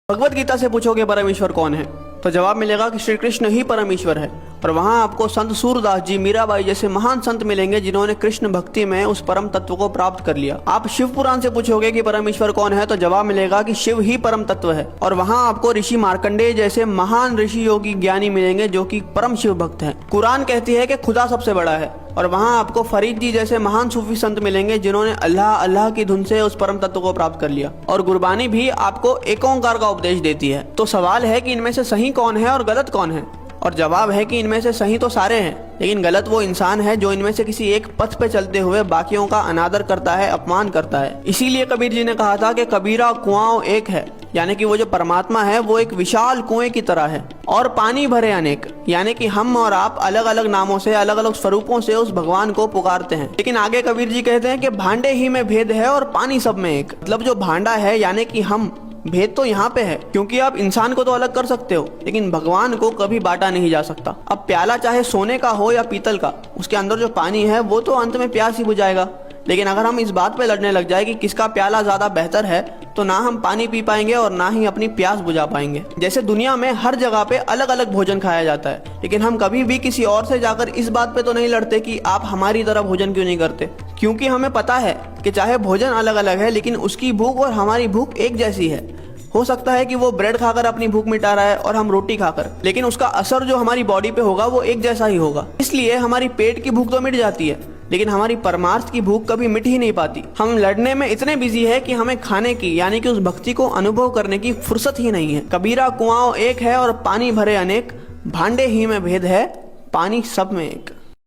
भगवत गीता से पूछोगे परमेश्वर कौन है, तो जवाब मिलेगा कि श्री कृष्ण ही परमेश्वर है। और वहाँ आपको संत सूरदास जी, मीराबाई जैसे महान संत मिलेंगे जिन्होंने कृष्ण भक्ति में उस परम तत्व को प्राप्त कर लिया। आप शिव पुराण से पूछोगे कि परमेश्वर कौन है, तो जवाब मिलेगा कि शिव ही परम तत्व है। और वहाँ आपको ऋषि मार्कंडेय जैसे महान ऋषि योगी ज्ञानी मिलेंगे जो कि परम शिव भक्त हैं। कुरान कहती है कि खुदा सबसे बड़ा है। और वहाँ आपको फरीद जी जैसे महान सूफी संत मिलेंगे जिन्होंने अल्लाह अल्लाह की धुन से उस परम तत्व को प्राप्त कर लिया। और गुरबानी भी आपको एक ओंकार का उपदेश देती है। तो सवाल है कि इनमें से सही कौन है और गलत कौन है, और जवाब है कि इनमें से सही तो सारे हैं, लेकिन गलत वो इंसान है जो इनमें से किसी एक पथ पे चलते हुए बाकियों का अनादर करता है, अपमान करता है। इसीलिए कबीर जी ने कहा था कि कबीरा कुआं एक है, यानी कि वो जो परमात्मा है वो एक विशाल कुएं की तरह है और पानी भरे अनेक, यानी कि हम और आप अलग अलग नामों से, अलग अलग स्वरूपों से उस भगवान को पुकारते हैं। लेकिन आगे कबीर जी कहते हैं कि भांडे ही में भेद है और पानी सब में एक। मतलब जो भांडा है यानी कि हम, भेद तो यहाँ पे है, क्योंकि आप इंसान को तो अलग कर सकते हो लेकिन भगवान को कभी बांटा नहीं जा सकता। अब प्याला चाहे सोने का हो या पीतल का, उसके अंदर जो पानी है वो तो अंत में प्यास ही बुझाएगा। लेकिन अगर हम इस बात पे लड़ने लग जाए कि किसका प्याला ज्यादा बेहतर है, तो ना हम पानी पी पाएंगे और ना ही अपनी प्यास बुझा पाएंगे। जैसे दुनिया में हर जगह पे अलग अलग भोजन खाया जाता है, लेकिन हम कभी भी किसी और से जाकर इस बात पे तो नहीं लड़ते कि आप हमारी तरह भोजन क्यों नहीं करते, क्योंकि हमें पता है कि चाहे भोजन अलग अलग है लेकिन उसकी भूख और हमारी भूख एक जैसी है। हो सकता है कि वो ब्रेड खाकर अपनी भूख मिटा रहा है और हम रोटी खाकर, लेकिन उसका असर जो हमारी बॉडी पे होगा वो एक जैसा ही होगा। इसलिए हमारी पेट की भूख तो मिट जाती है लेकिन हमारी परमार्थ की भूख कभी मिट ही नहीं पाती। हम लड़ने में इतने बिजी है कि हमें खाने की, यानी कि उस भक्ति को अनुभव करने की फुर्सत ही नहीं है। कबीरा कुआं एक है और पानी भरे अनेक, भांडे ही में भेद है, पानी सब में एक।